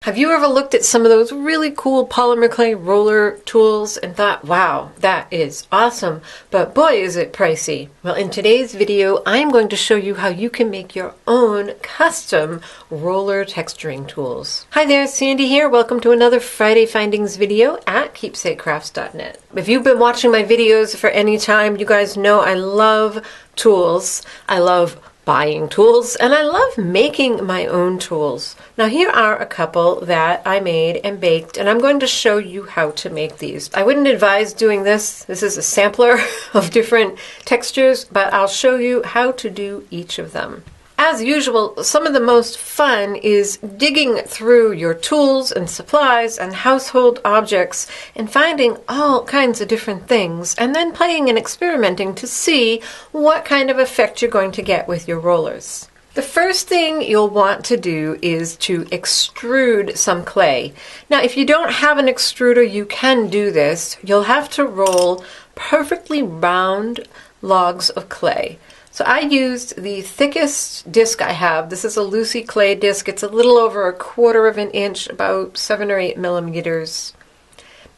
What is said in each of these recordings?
Have you ever looked at some of those really cool polymer clay roller tools and thought, wow, that is awesome, but boy is it pricey? Well, in today's video, I'm going to show you how you can make your own custom roller texturing tools. Hi there, Sandy here. Welcome to another Friday Findings video at keepsakecrafts.net. If you've been watching my videos for any time, you guys know I love tools. I love buying tools, and I love making my own tools. Now here are a couple that I made and baked, and I'm going to show you how to make these. I wouldn't advise doing this. This is a sampler of different textures, but I'll show you how to do each of them. As usual, some of the most fun is digging through your tools and supplies and household objects and finding all kinds of different things and then playing and experimenting to see what kind of effect you're going to get with your rollers. The first thing you'll want to do is to extrude some clay. Now, if you don't have an extruder, you can do this. You'll have to roll perfectly round logs of clay. So I used the thickest disc I have. This is a Lucy clay disc. It's a little over 1/4 of an inch, about 7 or 8 millimeters.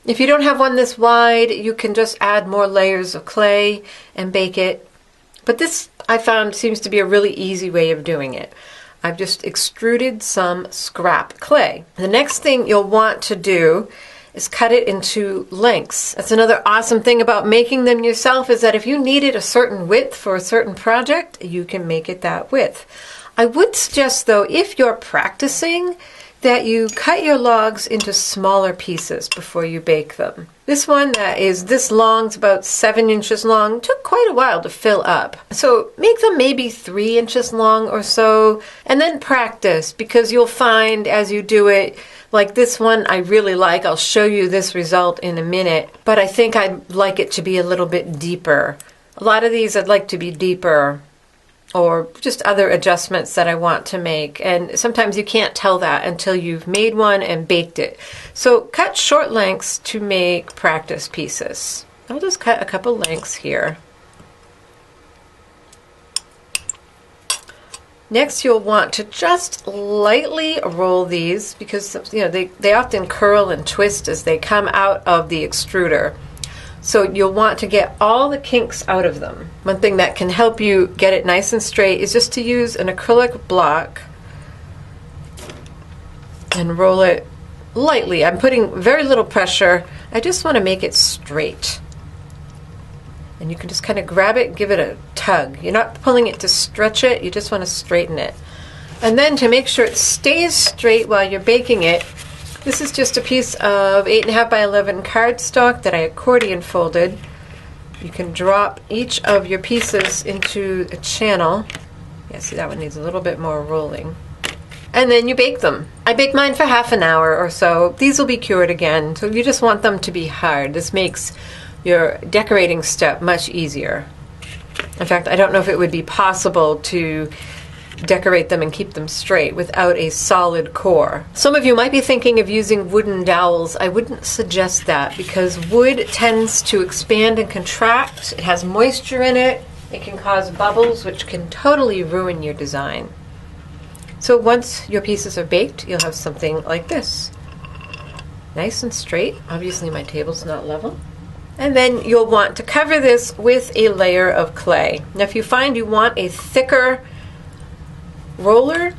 If you don't have one this wide, you can just add more layers of clay and bake it. But this, I found, seems to be a really easy way of doing it. I've just extruded some scrap clay. The next thing you'll want to do is cut it into lengths. That's another awesome thing about making them yourself, is that if you needed a certain width for a certain project, you can make it that width. I would suggest, though, if you're practicing, that you cut your logs into smaller pieces before you bake them. This one that is this long, it's about 7 inches long, took quite a while to fill up. So make them maybe 3 inches long or so, and then practice, because you'll find as you do it, like this one I really like. I'll show you this result in a minute, but I think I'd like it to be a little bit deeper. A lot of these I'd like to be deeper, or just other adjustments that I want to make, and sometimes you can't tell that until you've made one and baked it. So cut short lengths to make practice pieces. I'll just cut a couple lengths here. Next, you'll want to just lightly roll these, because they often curl and twist as they come out of the extruder. So you'll want to get all the kinks out of them. One thing that can help you get it nice and straight is just to use an acrylic block and roll it lightly. I'm putting very little pressure. I just want to make it straight. And you can just kind of grab it and give it a tug. You're not pulling it to stretch it, you just want to straighten it. And then to make sure it stays straight while you're baking it, this is just a piece of 8.5 by 11 cardstock that I accordion folded. You can drop each of your pieces into a channel. Yeah, see, that one needs a little bit more rolling. And then you bake them. I baked mine for half an hour or so. These will be cured again, so you just want them to be hard. This makes your decorating step much easier. In fact, I don't know if it would be possible to decorate them and keep them straight without a solid core. Some of you might be thinking of using wooden dowels. I wouldn't suggest that, because wood tends to expand and contract. It has moisture in it. It can cause bubbles, which can totally ruin your design. So once your pieces are baked, you'll have something like this. Nice and straight. Obviously my table's not level. And then you'll want to cover this with a layer of clay. Now if you find you want a thicker roller,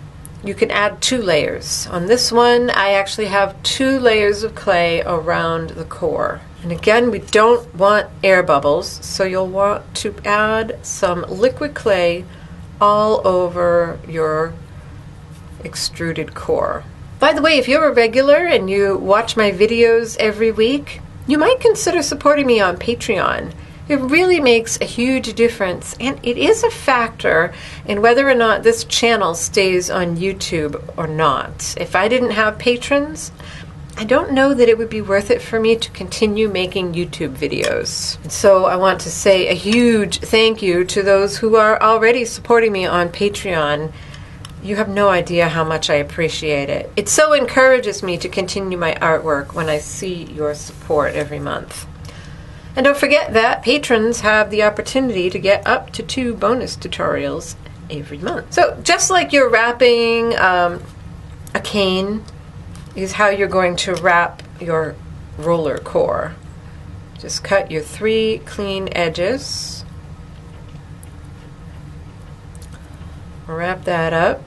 you can add 2 layers. On this one, I actually have 2 layers of clay around the core. And again, we don't want air bubbles, so you'll want to add some liquid clay all over your extruded core. By the way, if you're a regular and you watch my videos every week, you might consider supporting me on Patreon. It really makes a huge difference, and it is a factor in whether or not this channel stays on YouTube or not. If I didn't have patrons, I don't know that it would be worth it for me to continue making YouTube videos. So I want to say a huge thank you to those who are already supporting me on Patreon. You have no idea how much I appreciate it. It so encourages me to continue my artwork when I see your support every month. And don't forget that patrons have the opportunity to get up to 2 bonus tutorials every month. So just like you're wrapping a cane is how you're going to wrap your roller core. Just cut your 3 clean edges. Wrap that up.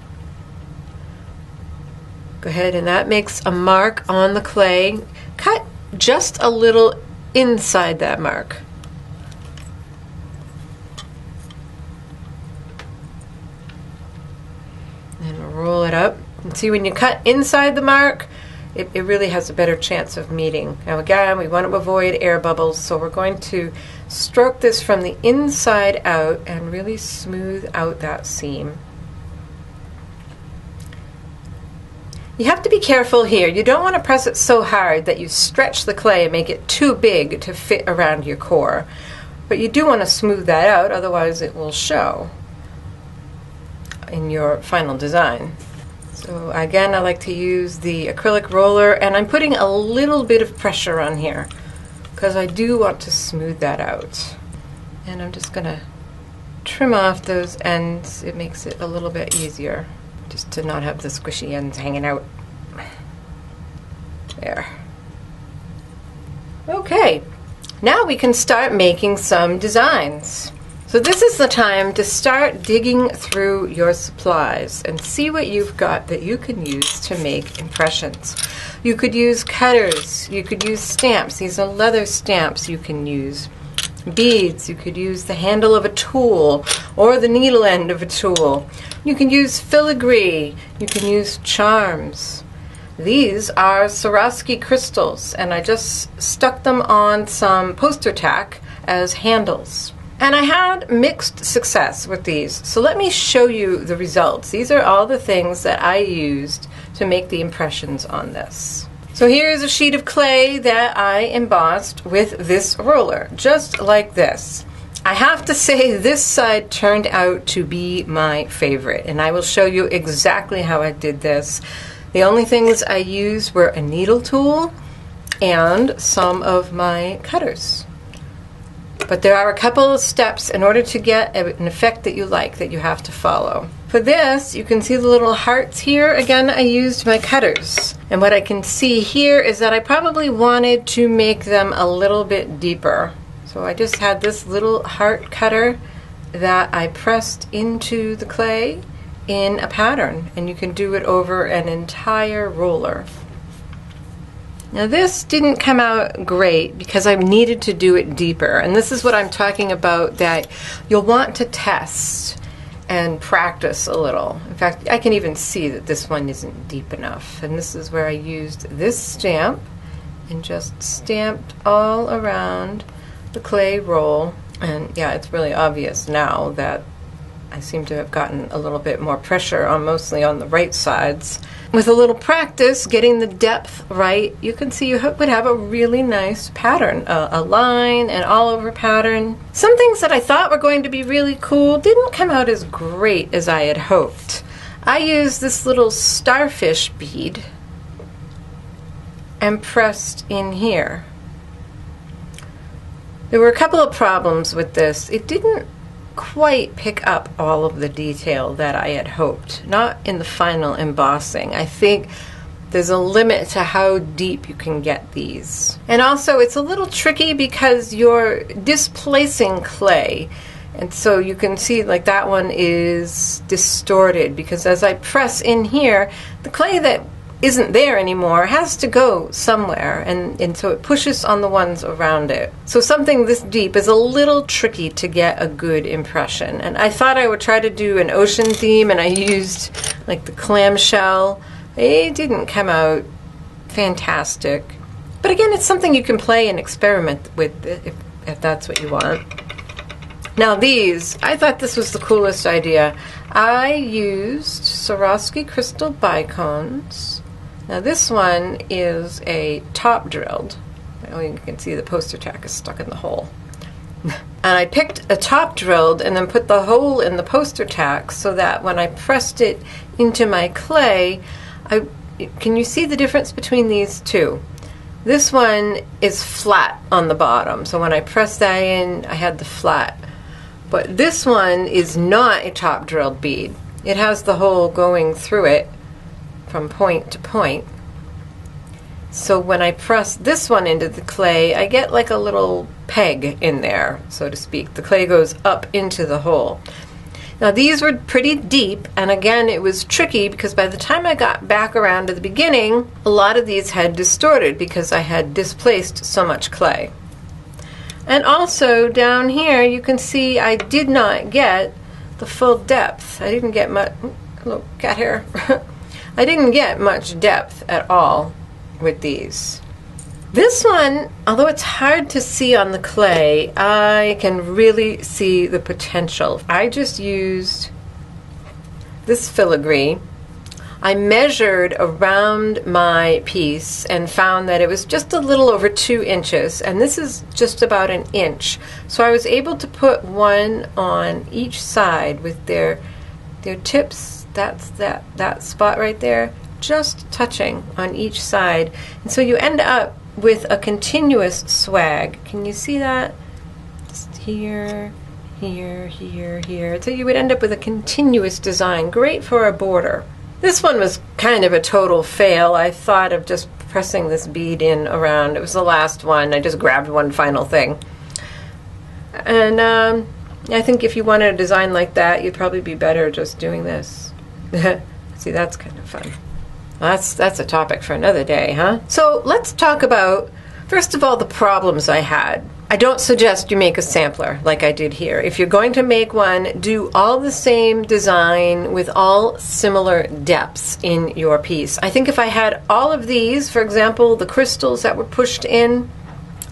Go ahead, and that makes a mark on the clay. Cut just a little inside that mark. And roll it up. And see, when you cut inside the mark, it really has a better chance of meeting. Now again, we want to avoid air bubbles, so we're going to stroke this from the inside out and really smooth out that seam. You have to be careful here. You don't want to press it so hard that you stretch the clay and make it too big to fit around your core. But you do want to smooth that out, otherwise it will show in your final design. So again, I like to use the acrylic roller, and I'm putting a little bit of pressure on here because I do want to smooth that out. And I'm just going to trim off those ends. It makes it a little bit easier just to not have the squishy ends hanging out. There. Okay, now we can start making some designs. So this is the time to start digging through your supplies and see what you've got that you can use to make impressions. You could use cutters, you could use stamps. These are leather stamps you can use. Beads, you could use the handle of a tool or the needle end of a tool. You can use filigree, you can use charms. These are Swarovski crystals, and I just stuck them on some poster tack as handles. And I had mixed success with these, so let me show you the results. These are all the things that I used to make the impressions on this. So here's a sheet of clay that I embossed with this roller, just like this. I have to say this side turned out to be my favorite, and I will show you exactly how I did this. The only things I used were a needle tool and some of my cutters. But there are a couple of steps in order to get an effect that you like that you have to follow. For this, you can see the little hearts here. Again, I used my cutters. And what I can see here is that I probably wanted to make them a little bit deeper. So I just had this little heart cutter that I pressed into the clay in a pattern. And you can do it over an entire roller. Now this didn't come out great because I needed to do it deeper, and this is what I'm talking about, that you'll want to test and practice a little. In fact, I can even see that this one isn't deep enough, and this is where I used this stamp and just stamped all around the clay roll. And yeah, it's really obvious now that I seem to have gotten a little bit more pressure on, mostly on the right sides. With a little practice, getting the depth right, you can see you would have a really nice pattern, a line, an all over pattern. Some things that I thought were going to be really cool didn't come out as great as I had hoped. I used this little starfish bead and pressed in here. There were a couple of problems with this. It didn't quite pick up all of the detail that I had hoped, not in the final embossing. I think there's a limit to how deep you can get these. And also it's a little tricky because you're displacing clay, and so you can see like that one is distorted because as I press in here, the clay that isn't there anymore has to go somewhere, and so it pushes on the ones around it. So something this deep is a little tricky to get a good impression. And I thought I would try to do an ocean theme, and I used like the clamshell. It didn't come out fantastic. But again, it's something you can play and experiment with if that's what you want. Now these, I thought this was the coolest idea. I used Swarovski crystal bicones. Now this one is a top drilled. Oh, you can see the poster tack is stuck in the hole. And I picked a top drilled and then put the hole in the poster tack so that when I pressed it into my clay, can you see the difference between these two? This one is flat on the bottom, so when I pressed that in, I had the flat. But this one is not a top drilled bead. It has the hole going through it from point to point. So when I press this one into the clay, I get like a little peg in there, so to speak. The clay goes up into the hole. Now these were pretty deep, and again it was tricky because by the time I got back around to the beginning, a lot of these had distorted because I had displaced so much clay. And also down here you can see I did not get the full depth. I didn't get much, hello cat hair. I didn't get much depth at all with these. This one, although it's hard to see on the clay, I can really see the potential. I just used this filigree. I measured around my piece and found that it was just a little over 2 inches, and this is just about 1 inch. So I was able to put one on each side with their tips. That's that spot right there, just touching on each side. And so you end up with a continuous swag. Can you see that? Just here, here, here, here. So you would end up with a continuous design. Great for a border. This one was kind of a total fail. I thought of just pressing this bead in around. It was the last one. I just grabbed one final thing. And I think if you wanted a design like that, you'd probably be better just doing this. See, that's kind of fun. That's a topic for another day, huh? So let's talk about, first of all, the problems I had. I don't suggest you make a sampler like I did here. If you're going to make one, do all the same design with all similar depths in your piece. I think if I had all of these, for example, the crystals that were pushed in,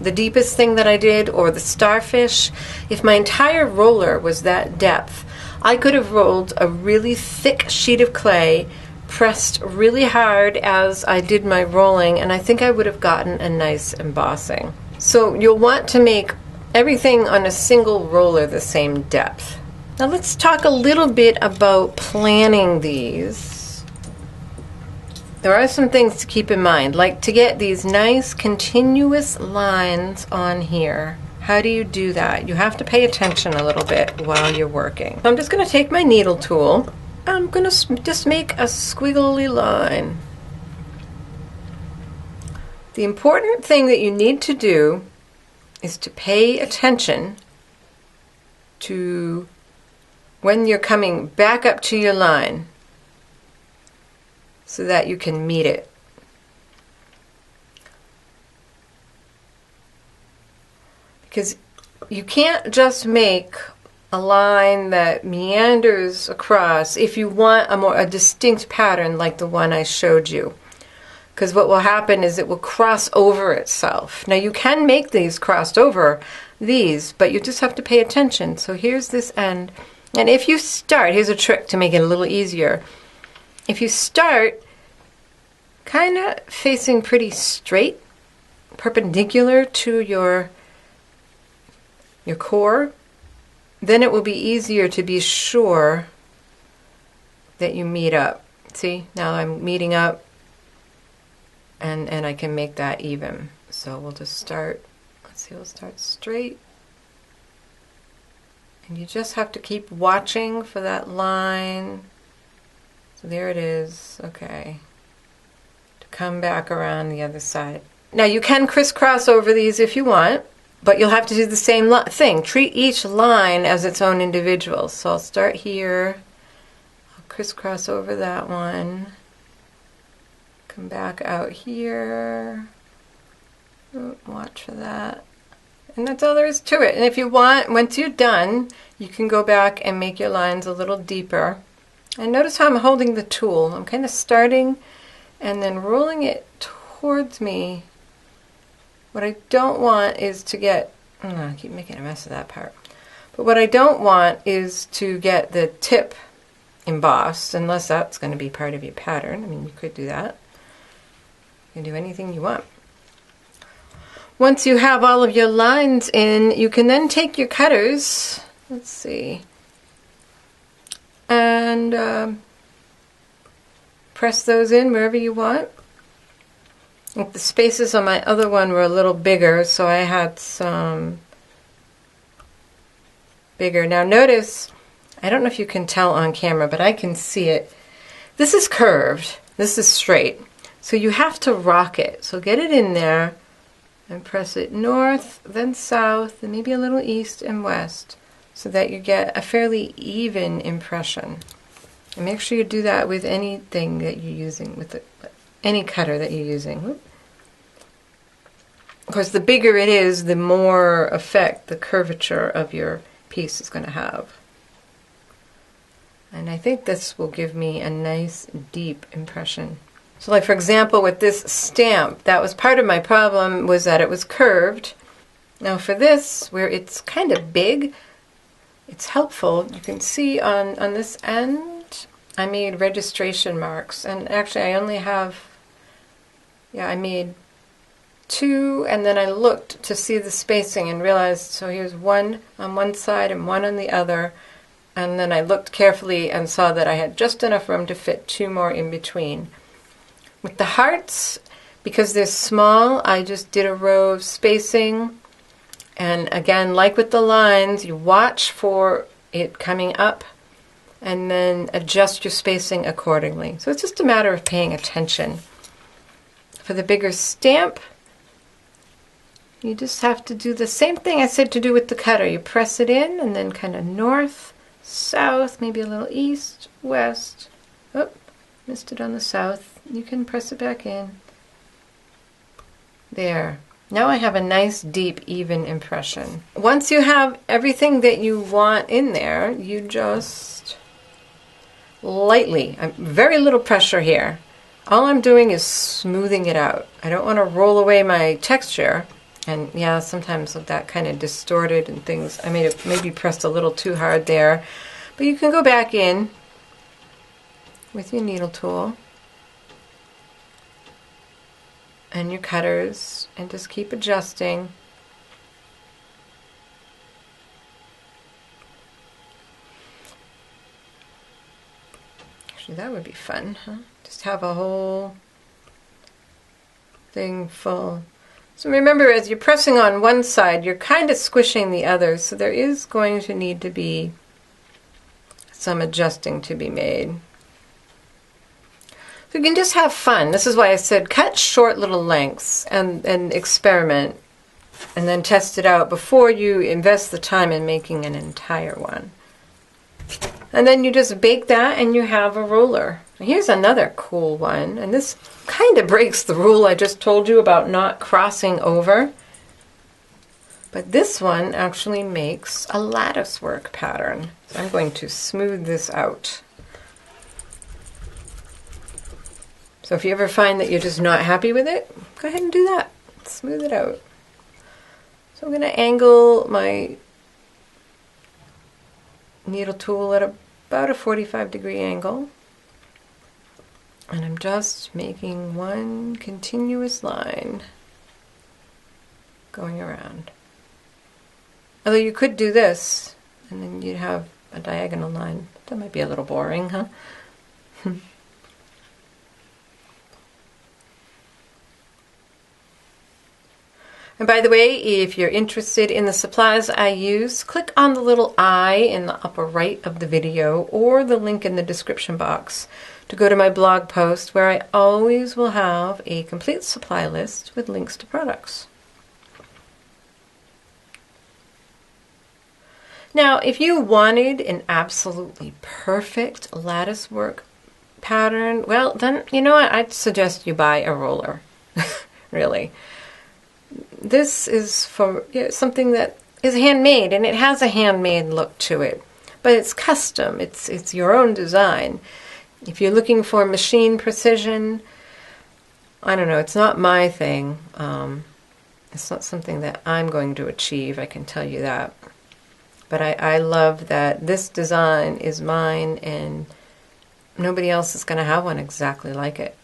the deepest thing that I did, or the starfish, if my entire roller was that depth, I could have rolled a really thick sheet of clay, pressed really hard as I did my rolling, and I think I would have gotten a nice embossing. So you'll want to make everything on a single roller the same depth. Now let's talk a little bit about planning these. There are some things to keep in mind, like to get these nice continuous lines on here. How do you do that? You have to pay attention a little bit while you're working. So I'm just going to take my needle tool. I'm going to just make a squiggly line. The important thing that you need to do is to pay attention to when you're coming back up to your line so that you can meet it. Because you can't just make a line that meanders across if you want a distinct pattern like the one I showed you. Because what will happen is it will cross over itself. Now you can make these crossed over these, but you just have to pay attention. So here's this end. And if you start, here's a trick to make it a little easier. If you start kind of facing pretty straight, perpendicular to your core, then it will be easier to be sure that you meet up. See, now I'm meeting up. And I can make that even. So we'll just start, let's see, we'll start straight. And you just have to keep watching for that line. So there it is, okay. To come back around the other side. Now you can crisscross over these if you want, but you'll have to do the same thing. Treat each line as its own individual. So I'll start here, I'll crisscross over that one. Come back out here. Watch for that. And that's all there is to it. And if you want, once you're done, you can go back and make your lines a little deeper. And notice how I'm holding the tool. I'm kind of starting and then rolling it towards me. What I don't want is to get, I keep making a mess of that part. But what I don't want is to get the tip embossed, unless that's going to be part of your pattern. I mean, you could do that. You can do anything you want. Once you have all of your lines in, you can then take your cutters, let's see, and press those in wherever you want. The spaces on my other one were a little bigger, so I had some bigger. Now notice, I don't know if you can tell on camera, but I can see it. This is curved, this is straight. So you have to rock it. So get it in there and press it north, then south, and maybe a little east and west, so that you get a fairly even impression. And make sure you do that with anything that you're using, with any cutter that you're using. Of course, the bigger it is, the more effect the curvature of your piece is going to have. And I think this will give me a nice deep impression. So like for example with this stamp, that was part of my problem, was that it was curved. Now for this, where it's kind of big, it's helpful. You can see on this end, I made registration marks. And actually I only have, I made 2, and then I looked to see the spacing and realized, so here's 1 on one side and 1 on the other. And then I looked carefully and saw that I had just enough room to fit 2 more in between. With the hearts, because they're small, I just did a row of spacing. And again, like with the lines, you watch for it coming up and then adjust your spacing accordingly. So it's just a matter of paying attention. For the bigger stamp, you just have to do the same thing I said to do with the cutter. You press it in and then kind of north, south, maybe a little east, west. Oh, missed it on the south. You can press it back in. There. Now I have a nice, deep, even impression. Once you have everything that you want in there, you just lightly, very little pressure here. All I'm doing is smoothing it out. I don't want to roll away my texture. And yeah, sometimes that kind of distorted and things. I may have maybe pressed a little too hard there. But you can go back in with your needle tool and your cutters and just keep adjusting. Actually, that would be fun, huh? Just have a whole thing full. So remember, as you're pressing on one side, you're kind of squishing the other, so there is going to need to be some adjusting to be made. So you can just have fun. This is why I said cut short little lengths and experiment, and then test it out before you invest the time in making an entire one. And then you just bake that and you have a roller. Here's another cool one, and this kind of breaks the rule I just told you about not crossing over. But this one actually makes a lattice work pattern. So I'm going to smooth this out. So if you ever find that you're just not happy with it, go ahead and do that. Smooth it out. So I'm going to angle my needle tool at about a 45-degree angle. And I'm just making one continuous line going around. Although you could do this, and then you'd have a diagonal line. That might be a little boring, huh? And by the way, if you're interested in the supplies I use, click on the little eye in the upper right of the video or the link in the description box to go to my blog post, where I always will have a complete supply list with links to products. Now, if you wanted an absolutely perfect lattice work pattern, well, then, you know what, I'd suggest you buy a roller, really. This is for something that is handmade, and it has a handmade look to it, but it's custom. It's your own design. If you're looking for machine precision, I don't know, it's not my thing. It's not something that I'm going to achieve, I can tell you that. But I love that this design is mine, and nobody else is going to have one exactly like it.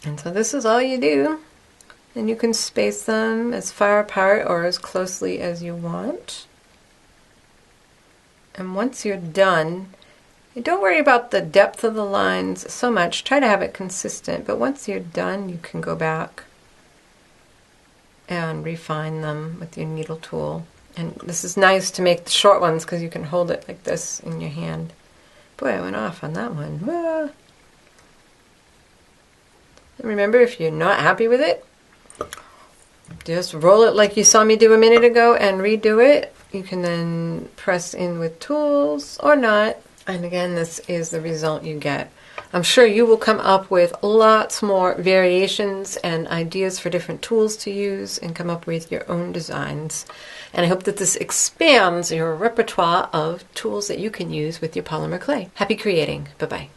And so this is all you do. And you can space them as far apart or as closely as you want. And once you're done, don't worry about the depth of the lines so much. Try to have it consistent. But once you're done, you can go back and refine them with your needle tool. And this is nice to make the short ones because you can hold it like this in your hand. Boy, I went off on that one. Ah. And remember, if you're not happy with it, just roll it like you saw me do a minute ago and redo it. You can then press in with tools or not. And again, this is the result you get. I'm sure you will come up with lots more variations and ideas for different tools to use and come up with your own designs. And I hope that this expands your repertoire of tools that you can use with your polymer clay. Happy creating. Bye-bye.